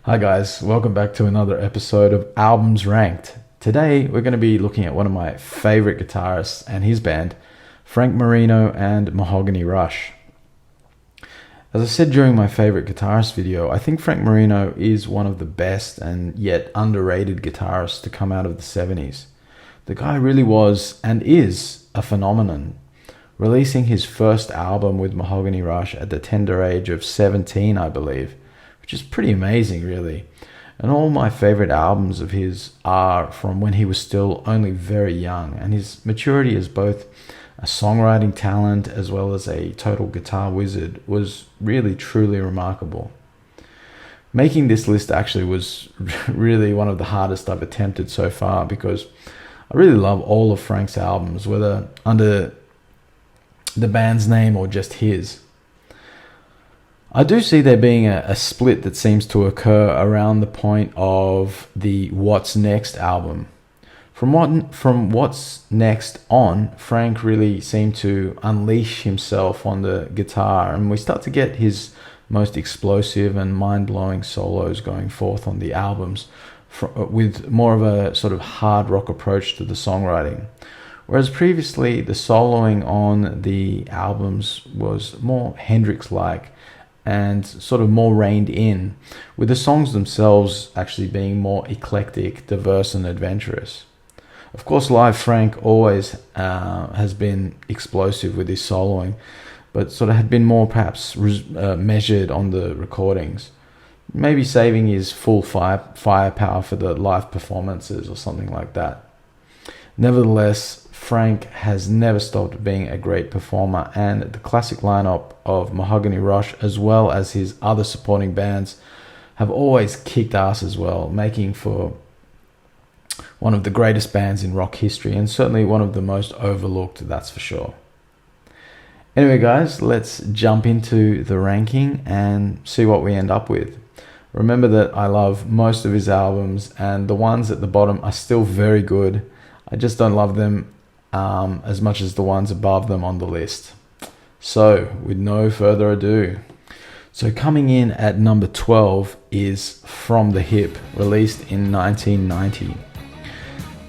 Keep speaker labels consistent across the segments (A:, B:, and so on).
A: Hi guys, welcome back to another episode of Albums Ranked. Today we're going to be looking at one of my favorite guitarists and his band, Frank Marino and Mahogany Rush. As I said during my favorite guitarist video, I think Frank Marino is one of the best and yet underrated guitarists to come out of the 70s. The guy really was and is a phenomenon, releasing his first album with Mahogany Rush at the tender age of 17, I believe, which is pretty amazing, really. And all my favorite albums of his are from when he was still only very young, and his maturity as both a songwriting talent as well as a total guitar wizard was really truly remarkable. Making this list actually was really one of the hardest I've attempted so far, because I really love all of Frank's albums, whether under the band's name or just his. I do see there being a split that seems to occur around the point of the What's Next album. From What's Next on, Frank really seemed to unleash himself on the guitar, and we start to get his most explosive and mind-blowing solos going forth on the albums, with more of a sort of hard rock approach to the songwriting. Whereas previously, the soloing on the albums was more Hendrix-like and sort of more reined in, with the songs themselves actually being more eclectic, diverse and adventurous. Of course, live Frank always has been explosive with his soloing, but sort of had been more perhaps measured on the recordings, maybe saving his full firepower for the live performances or something like that. Nevertheless, Frank has never stopped being a great performer, and the classic lineup of Mahogany Rush as well as his other supporting bands have always kicked ass as well, making for one of the greatest bands in rock history, and certainly one of the most overlooked, that's for sure. Anyway guys, let's jump into the ranking and see what we end up with. Remember that I love most of his albums, and the ones at the bottom are still very good. I just don't love them as much as the ones above them on the list. So, with no further ado, coming in at number 12 is From the Hip, released in 1990.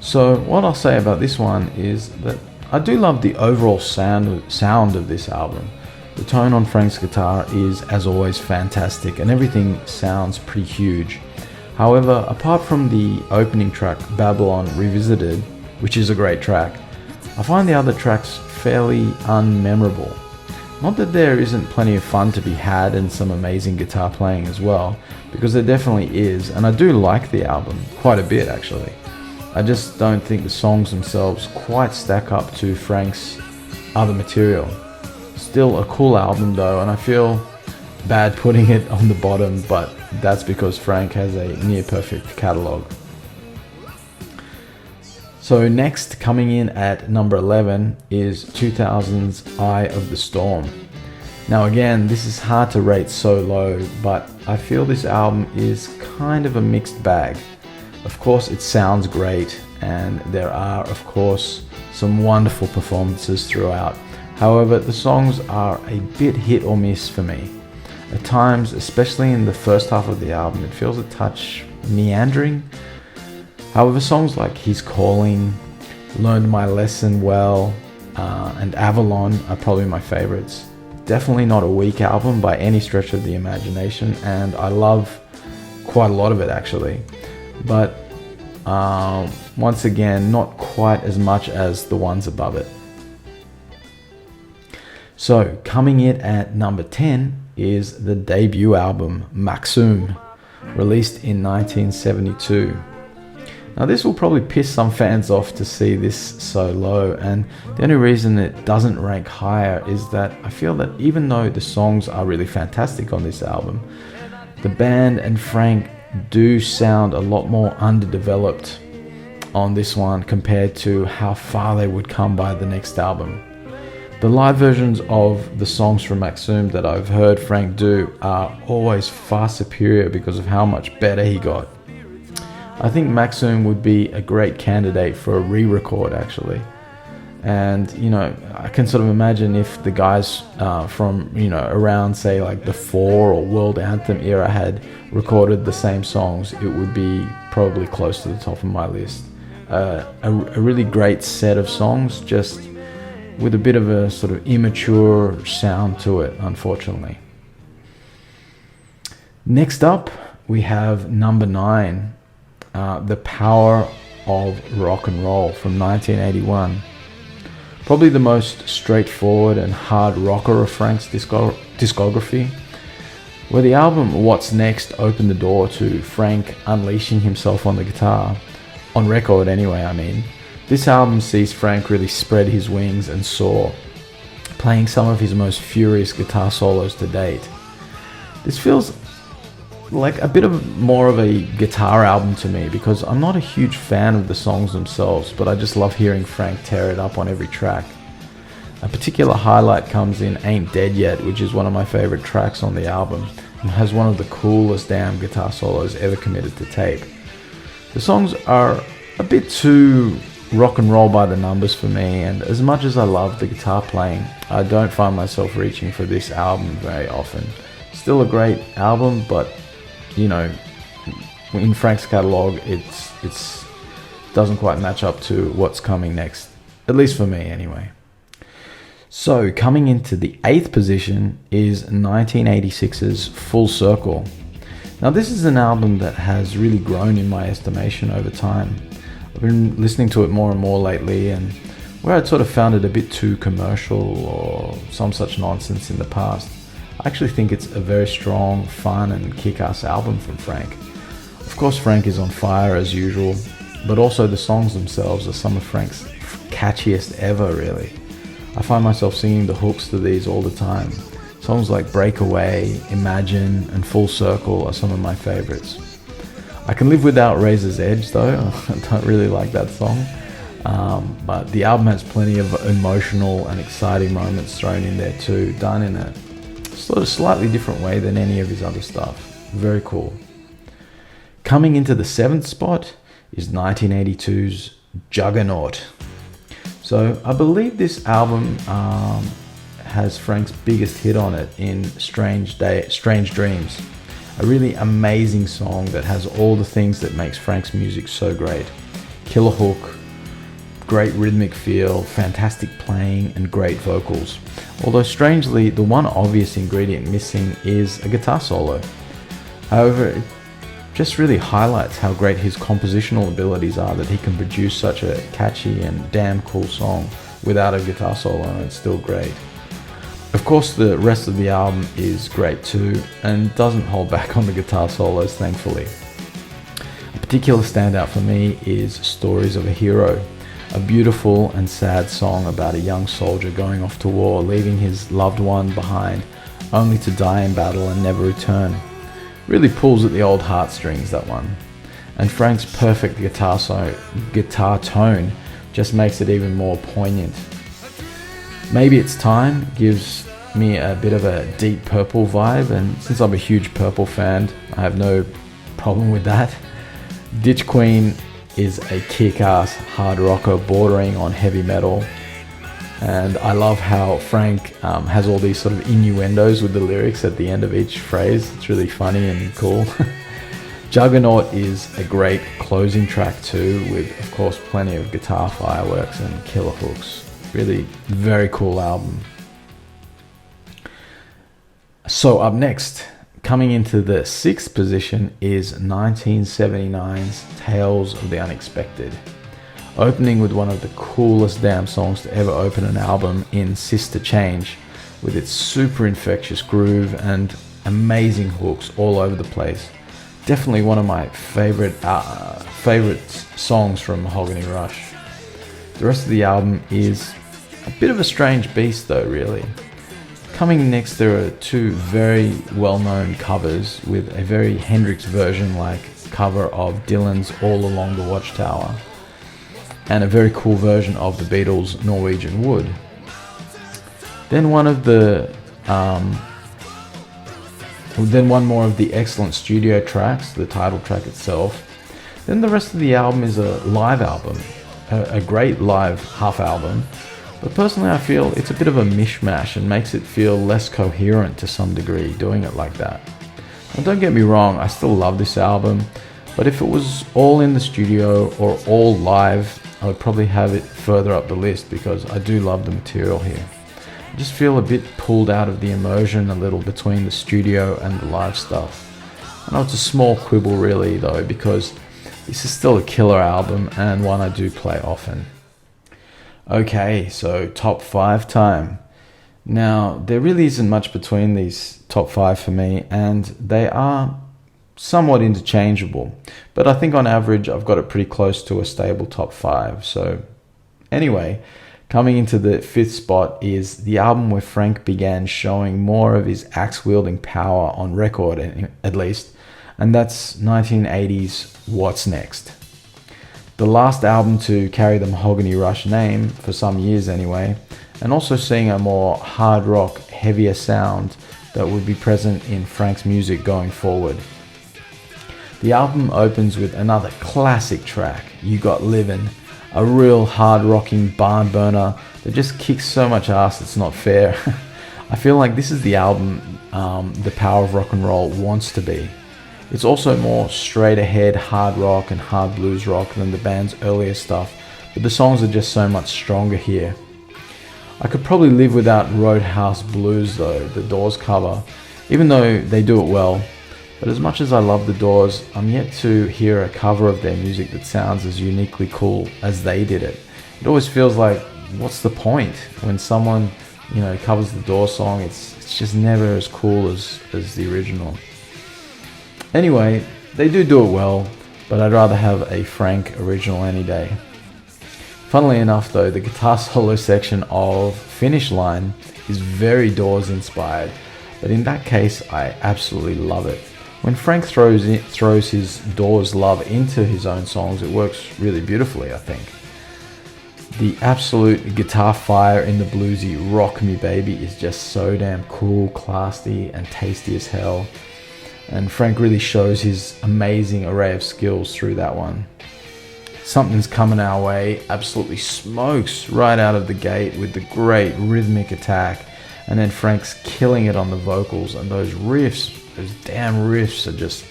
A: So what I'll say about this one is that I do love the overall sound of this album. The tone on Frank's guitar is, as always, fantastic, and everything sounds pretty huge. However, apart from the opening track, Babylon Revisited, which is a great track, I find the other tracks fairly unmemorable. Not that there isn't plenty of fun to be had and some amazing guitar playing as well, because there definitely is, and I do like the album quite a bit actually. I just don't think the songs themselves quite stack up to Frank's other material. Still a cool album though, and I feel bad putting it on the bottom, but that's because Frank has a near perfect catalogue. So next, coming in at number 11 is 2000's Eye of the Storm. Now again, this is hard to rate so low, but I feel this album is kind of a mixed bag. Of course, it sounds great, and there are, of course, some wonderful performances throughout. However, the songs are a bit hit or miss for me. At times, especially in the first half of the album, it feels a touch meandering. However, songs like He's Calling, Learned My Lesson Well, and Avalon are probably my favorites. Definitely not a weak album by any stretch of the imagination, and I love quite a lot of it actually. But once again, not quite as much as the ones above it. So coming in at number 10 is the debut album Machoom, released in 1972. Now this will probably piss some fans off to see this so low, and the only reason it doesn't rank higher is that I feel that even though the songs are really fantastic on this album, the band and Frank do sound a lot more underdeveloped on this one compared to how far they would come by the next album. The live versions of the songs from Machoom that I've heard Frank do are always far superior because of how much better he got. I think Machoom would be a great candidate for a re-record actually. And, you know, I can sort of imagine if the guys from, you know, around, say, like the 4 or World Anthem era had recorded the same songs, it would be probably close to the top of my list. A really great set of songs, just with a bit of a sort of immature sound to it, unfortunately. Next up, we have number 9, The Power of Rock and Roll from 1981. Probably the most straightforward and hard rocker of Frank's discography, where the album What's Next opened the door to Frank unleashing himself on the guitar. On record anyway, I mean. This album sees Frank really spread his wings and soar, playing some of his most furious guitar solos to date. This feels like a bit of more of a guitar album to me, because I'm not a huge fan of the songs themselves, but I just love hearing Frank tear it up on every track. A particular highlight comes in Ain't Dead Yet, which is one of my favorite tracks on the album and has one of the coolest damn guitar solos ever committed to tape. The songs are a bit too rock and roll by the numbers for me, and as much as I love the guitar playing, I don't find myself reaching for this album very often. Still a great album, but you know, in Frank's catalog, it's doesn't quite match up to what's coming next, at least for me anyway. So coming into the 8th position is 1986's Full Circle. Now this is an album that has really grown in my estimation over time. I've been listening to it more and more lately, and where I'd sort of found it a bit too commercial or some such nonsense in the past, I actually think it's a very strong, fun and kick-ass album from Frank. Of course, Frank is on fire as usual, but also the songs themselves are some of Frank's catchiest ever, really. I find myself singing the hooks to these all the time. Songs like Breakaway, Imagine and Full Circle are some of my favorites. I can live without Razor's Edge though, I don't really like that song. But the album has plenty of emotional and exciting moments thrown in there too, done in a sort of slightly different way than any of his other stuff. Very cool. Coming into the 7th spot is 1982's Juggernaut. So I believe this album has Frank's biggest hit on it in Strange Dreams. A really amazing song that has all the things that makes Frank's music so great. Killer hook, great rhythmic feel, fantastic playing and great vocals. Although strangely, the one obvious ingredient missing is a guitar solo. However, it just really highlights how great his compositional abilities are, that he can produce such a catchy and damn cool song without a guitar solo and it's still great. Of course, the rest of the album is great too and doesn't hold back on the guitar solos, thankfully. A particular standout for me is Stories of a Hero, a beautiful and sad song about a young soldier going off to war, leaving his loved one behind, only to die in battle and never return. Really pulls at the old heartstrings, that one. And Frank's perfect guitar tone just makes it even more poignant. Maybe It's Time gives me a bit of a Deep Purple vibe, and since I'm a huge Purple fan, I have no problem with that. Ditch Queen is a kick-ass hard rocker bordering on heavy metal, and I love how Frank has all these sort of innuendos with the lyrics at the end of each phrase. It's really funny and cool. Juggernaut is a great closing track too, with of course plenty of guitar fireworks and killer hooks. Really very cool album. So up next, coming into the 6th position, is 1979's Tales of the Unexpected, opening with one of the coolest damn songs to ever open an album in Sister Change, with its super infectious groove and amazing hooks all over the place. Definitely one of my favorite songs from Mahogany Rush. The rest of the album is a bit of a strange beast though, really. Coming next, there are 2 very well-known covers, with a very Hendrix version-like cover of Dylan's All Along the Watchtower, and a very cool version of the Beatles' Norwegian Wood. Then one more of the excellent studio tracks, the title track itself. Then the rest of the album is a live album, a great live half album, But personally, I feel it's a bit of a mishmash and makes it feel less coherent to some degree, doing it like that. And don't get me wrong, I still love this album, but if it was all in the studio or all live, I would probably have it further up the list because I do love the material here. I just feel a bit pulled out of the immersion a little between the studio and the live stuff. I know it's a small quibble really though, because this is still a killer album and one I do play often. Okay, so top 5 time. Now, there really isn't much between these top 5 for me, and they are somewhat interchangeable, but I think on average I've got it pretty close to a stable top 5. So anyway, coming into the 5th spot is the album where Frank began showing more of his axe-wielding power on record, at least, and that's 1980's What's Next. The last album to carry the Mahogany Rush name, for some years anyway, and also seeing a more hard rock, heavier sound that would be present in Frank's music going forward. The album opens with another classic track, You Got Livin', a real hard rocking barn burner that just kicks so much ass it's not fair. I feel like this is the album the power of rock and roll wants to be. It's also more straight ahead hard rock and hard blues rock than the band's earlier stuff, but the songs are just so much stronger here. I could probably live without Roadhouse Blues though, the Doors cover, even though they do it well. But as much as I love the Doors, I'm yet to hear a cover of their music that sounds as uniquely cool as they did it. It always feels like, what's the point? When someone, covers the Doors song, it's just never as cool as the original. Anyway, they do it well, but I'd rather have a Frank original any day. Funnily enough though, the guitar solo section of Finish Line is very Doors inspired, but in that case I absolutely love it. When Frank throws his Doors love into his own songs, it works really beautifully, I think. The absolute guitar fire in the bluesy Rock Me Baby is just so damn cool, classy and tasty as hell. And Frank really shows his amazing array of skills through that one. Something's Coming Our Way absolutely smokes right out of the gate with the great rhythmic attack, and then Frank's killing it on the vocals, and those damn riffs are just,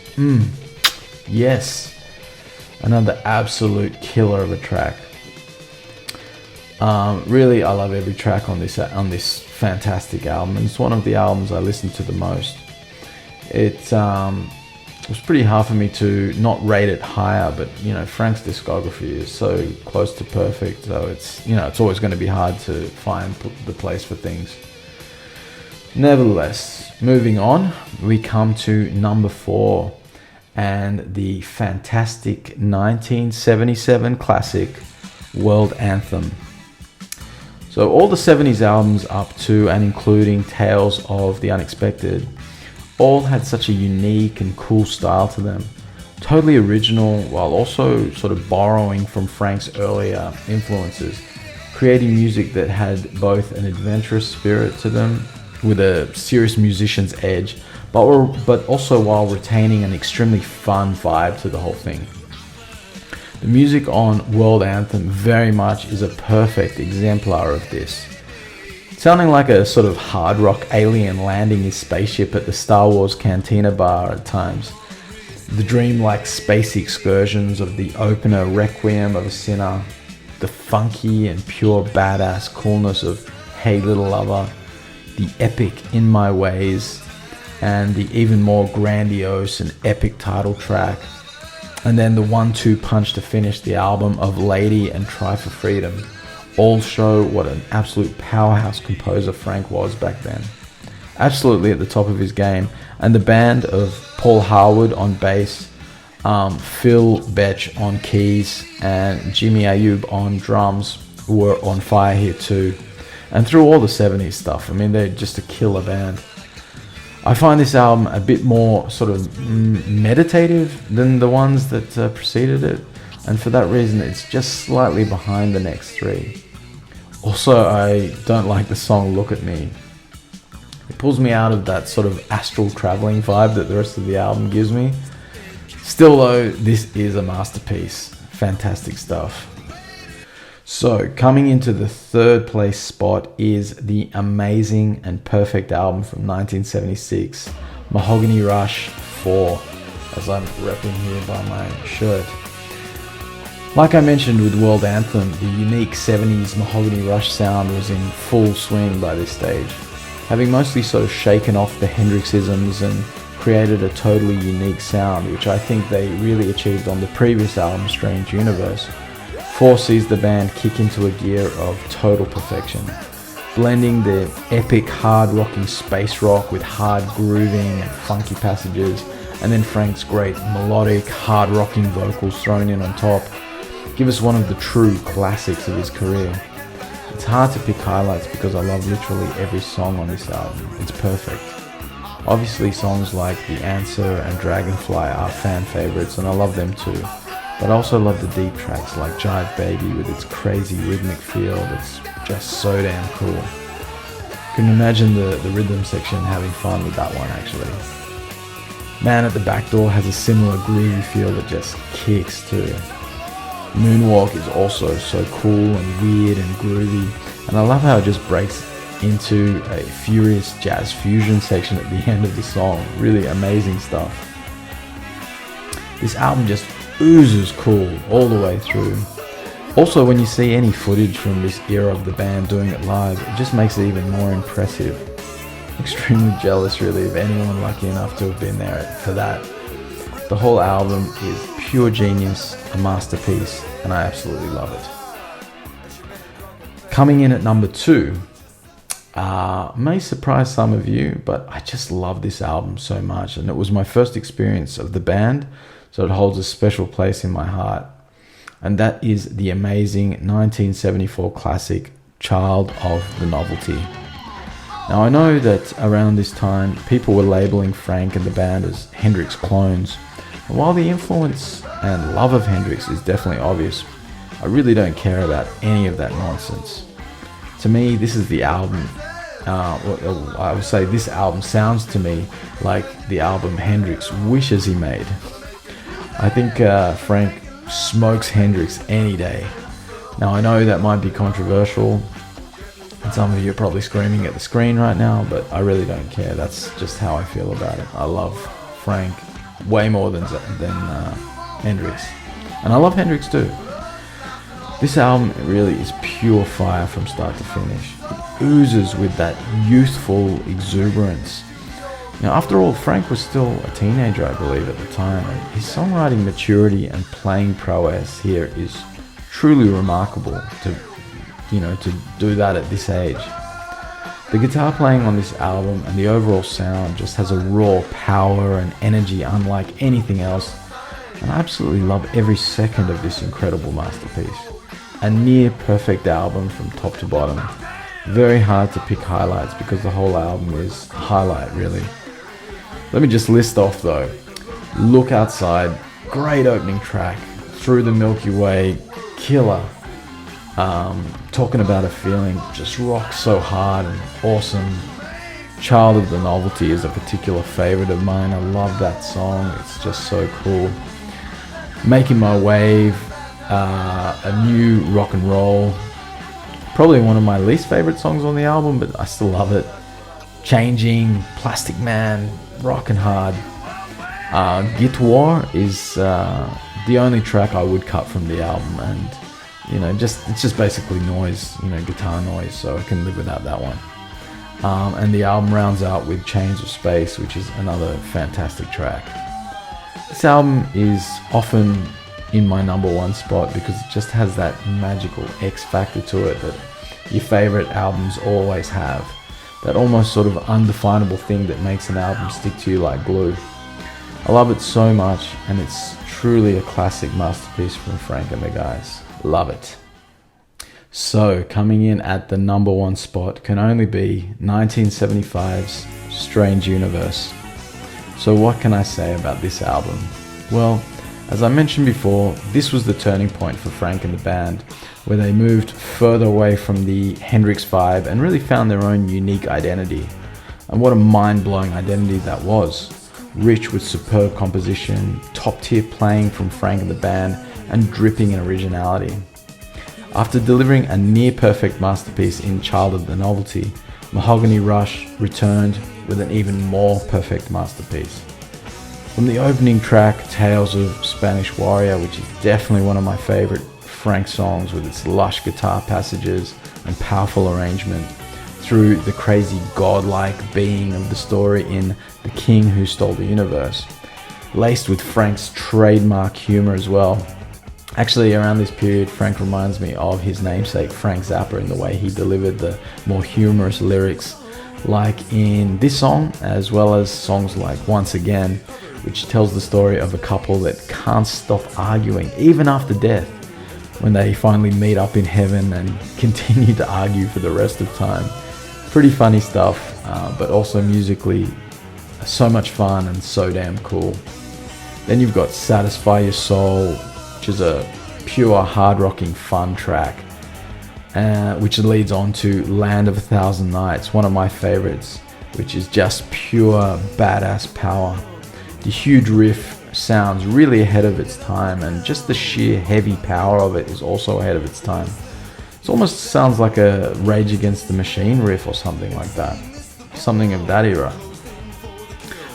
A: yes. Another absolute killer of a track. Really, I love every track on this fantastic album, and it's one of the albums I listen to the most. It was pretty hard for me to not rate it higher, but Frank's discography is so close to perfect, so it's always going to be hard to find the place for things. Nevertheless, moving on, we come to number 4 and the fantastic 1977 classic World Anthem. So all the 70s albums up to and including Tales of the Unexpected all had such a unique and cool style to them. Totally original while also sort of borrowing from Frank's earlier influences, creating music that had both an adventurous spirit to them with a serious musician's edge, but also while retaining an extremely fun vibe to the whole thing. The music on World Anthem very much is a perfect exemplar of this. Sounding like a sort of hard rock alien landing his spaceship at the Star Wars Cantina bar at times. The dreamlike space excursions of the opener Requiem of a Sinner, the funky and pure badass coolness of Hey Little Lover, the epic In My Ways, and the even more grandiose and epic title track, and then the 1-2 punch to finish the album of Lady and Try for Freedom, all show what an absolute powerhouse composer Frank was back then. Absolutely at the top of his game, and the band of Paul Harwood on bass, Phil Betch on keys, and Jimmy Ayub on drums were on fire here too. And through all the 70s stuff, I mean, they're just a killer band. I find this album a bit more sort of meditative than the ones that preceded it, and for that reason it's just slightly behind the next 3. Also, I don't like the song Look At Me. It pulls me out of that sort of astral traveling vibe that the rest of the album gives me. Still though, this is a masterpiece. Fantastic stuff. So, coming into the third place spot is the amazing and perfect album from 1976, Mahogany Rush 4, as I'm repping here by my shirt. Like I mentioned with World Anthem, the unique 70s Mahogany Rush sound was in full swing by this stage, having mostly sort of shaken off the Hendrixisms and created a totally unique sound, which I think they really achieved on the previous album, Strange Universe. 4 sees the band kick into a gear of total perfection, blending the epic hard-rocking space rock with hard grooving and funky passages, and then Frank's great melodic, hard-rocking vocals thrown in on top, give us one of the true classics of his career. It's hard to pick highlights because I love literally every song on this album. It's perfect. Obviously songs like The Answer and Dragonfly are fan favorites, and I love them too. But I also love the deep tracks like Jive Baby with its crazy rhythmic feel that's just so damn cool. Can imagine the rhythm section having fun with that one actually. Man at the Back Door has a similar groovy feel that just kicks too. Moonwalk is also so cool and weird and groovy, and I love how it just breaks into a furious jazz fusion section at the end of the song. Really amazing stuff. This album just oozes cool all the way through. Also, when you see any footage from this era of the band doing it live, it just makes it even more impressive. Extremely jealous really of anyone lucky enough to have been there for that. The whole album is pure genius, a masterpiece, and I absolutely love it. Coming in at number 2, may surprise some of you, but I just love this album so much, and it was my first experience of the band, so it holds a special place in my heart. And that is the amazing 1974 classic, Child of the Novelty. Now I know that around this time, people were labeling Frank and the band as Hendrix clones. And while the influence and love of Hendrix is definitely obvious, I really don't care about any of that nonsense. To me, this is the album, I would say this album sounds to me like the album Hendrix wishes he made. I think Frank smokes Hendrix any day. Now I know that might be controversial, and some of you are probably screaming at the screen right now, but I really don't care. That's just how I feel about it. I love Frank way more than Hendrix, and I love Hendrix too. This album really is pure fire from start to finish. It oozes with that youthful exuberance. Now, after all, Frank was still a teenager, I believe, at the time, and his songwriting maturity and playing prowess here is truly remarkable to do that at this age. The guitar playing on this album and the overall sound just has a raw power and energy unlike anything else, and I absolutely love every second of this incredible masterpiece. A near perfect album from top to bottom. Very hard to pick highlights because the whole album is a highlight, really. Let me just list off though. Look Outside, great opening track. Through the Milky Way, killer. Talking About a Feeling, just rocks so hard and awesome. Child of the Novelty is a particular favorite of mine. I love that song, it's just so cool. Making My Wave, a new rock and roll. Probably one of my least favorite songs on the album, but I still love it. Changing, Plastic Man, rockin' hard. Guitar is the only track I would cut from the album, and it's just basically noise, guitar noise, so I can live without that one. And the album rounds out with Chains of Space, which is another fantastic track. This album is often in my number 1 spot because it just has that magical X factor to it that your favorite albums always have. That almost sort of undefinable thing that makes an album stick to you like glue. I love it so much, and it's truly a classic masterpiece from Frank and the guys. Love it. So, coming in at the number 1 spot can only be 1975's Strange Universe. So what can I say about this album? Well, as I mentioned before, this was the turning point for Frank and the band, where they moved further away from the Hendrix vibe and really found their own unique identity. And what a mind-blowing identity that was. Rich with superb composition, top-tier playing from Frank and the band, and dripping in originality. After delivering a near-perfect masterpiece in Child of the Novelty, Mahogany Rush returned with an even more perfect masterpiece. From the opening track, Tales of Spanish Warrior, which is definitely one of my favorite Frank songs with its lush guitar passages and powerful arrangement, through the crazy godlike being of the story in The King Who Stole the Universe, laced with Frank's trademark humor as well. Actually, around this period, Frank reminds me of his namesake Frank Zappa in the way he delivered the more humorous lyrics, like in this song, as well as songs like Once Again, which tells the story of a couple that can't stop arguing even after death, when they finally meet up in heaven and continue to argue for the rest of time. Pretty funny stuff, but also musically so much fun and so damn cool. Then you've got Satisfy Your Soul, which is a pure hard rocking fun track, which leads on to Land of a Thousand Nights, one of my favorites, which is just pure badass power. The huge riff sounds really ahead of its time, and just the sheer heavy power of it is also ahead of its time. It almost sounds like a Rage Against the Machine riff or something like that, something of that era.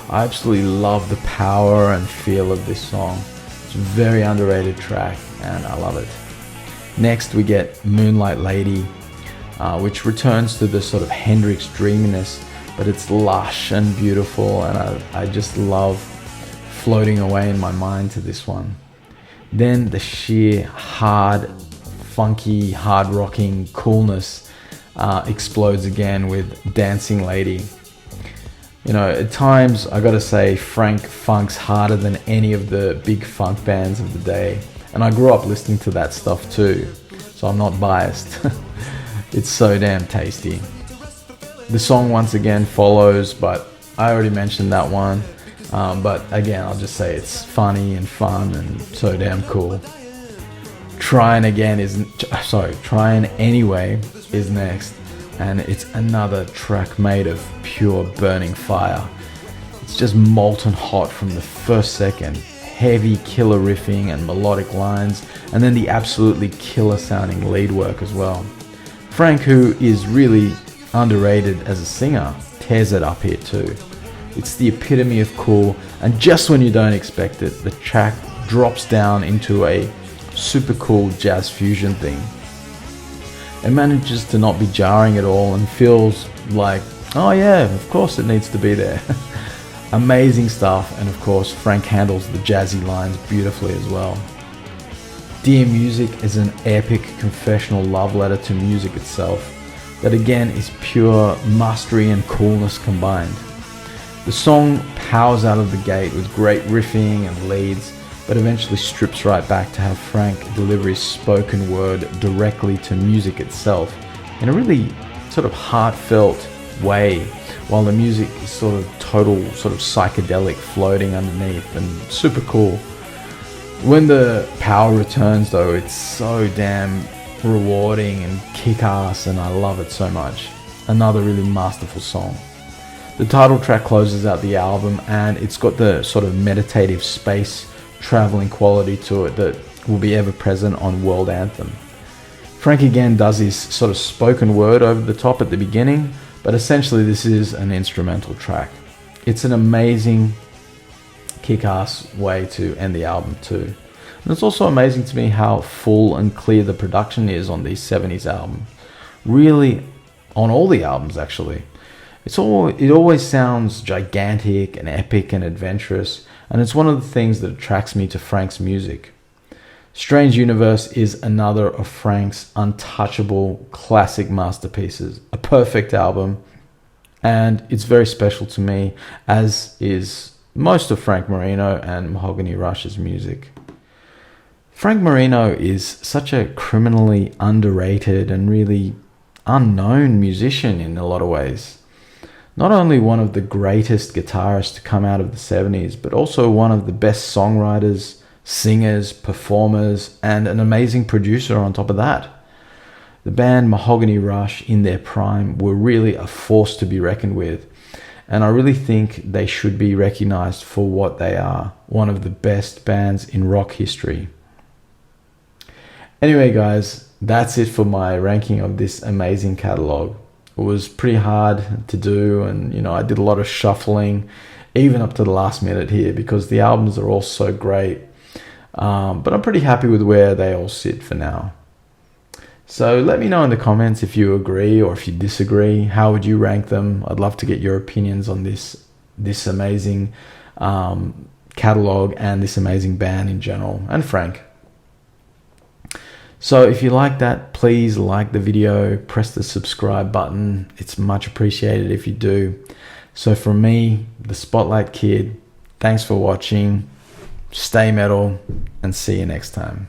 A: I absolutely love the power and feel of this song. It's a very underrated track and I love it. Next we get Moonlight Lady, which returns to the sort of Hendrix dreaminess, but it's lush and beautiful, and I just love floating away in my mind to this one. Then the sheer hard, funky, hard rocking coolness explodes again with Dancing Lady. You know, at times I gotta say Frank funks harder than any of the big funk bands of the day, and I grew up listening to that stuff too, so I'm not biased. It's so damn tasty. The song once again follows, but I already mentioned that one. But again, I'll just say it's funny and fun and so damn cool. Trying Anyway is next, and it's another track made of pure burning fire. It's just molten hot from the first second. Heavy killer riffing and melodic lines, and then the absolutely killer sounding lead work as well. Frank, who is really underrated as a singer, tears it up here too. It's the epitome of cool, and just when you don't expect it, the track drops down into a super cool jazz fusion thing. It manages to not be jarring at all and feels like, oh yeah, of course it needs to be there. Amazing stuff, and of course Frank handles the jazzy lines beautifully as well. Dear Music is an epic confessional love letter to music itself that again is pure mastery and coolness combined. The song powers out of the gate with great riffing and leads, but eventually strips right back to have Frank deliver his spoken word directly to music itself in a really sort of heartfelt way, while the music is sort of total sort of psychedelic floating underneath and super cool. When the power returns though, it's so damn rewarding and kick-ass, and I love it so much. Another really masterful song. The title track closes out the album, and it's got the sort of meditative space traveling quality to it that will be ever present on World Anthem. Frank again does his sort of spoken word over the top at the beginning, but essentially this is an instrumental track. It's an amazing kick-ass way to end the album too. And it's also amazing to me how full and clear the production is on these 70s albums. Really, on all the albums actually. It always sounds gigantic and epic and adventurous, and it's one of the things that attracts me to Frank's music. Strange Universe is another of Frank's untouchable classic masterpieces, a perfect album, and it's very special to me, as is most of Frank Marino and Mahogany Rush's music. Frank Marino is such a criminally underrated and really unknown musician in a lot of ways. Not only one of the greatest guitarists to come out of the 70s, but also one of the best songwriters, singers, performers, and an amazing producer on top of that. The band Mahogany Rush in their prime were really a force to be reckoned with, and I really think they should be recognized for what they are, one of the best bands in rock history. Anyway guys, that's it for my ranking of this amazing catalog. It was pretty hard to do, and you know, I did a lot of shuffling even up to the last minute here because the albums are all so great. But I'm pretty happy with where they all sit for now. So let me know in the comments if you agree or if you disagree. How would you rank them? I'd love to get your opinions on this amazing catalog and this amazing band in general, and Frank. So if you like that, please like the video, press the subscribe button. It's much appreciated if you do. So from me, the Spotlight Kid, thanks for watching. Stay metal, and see you next time.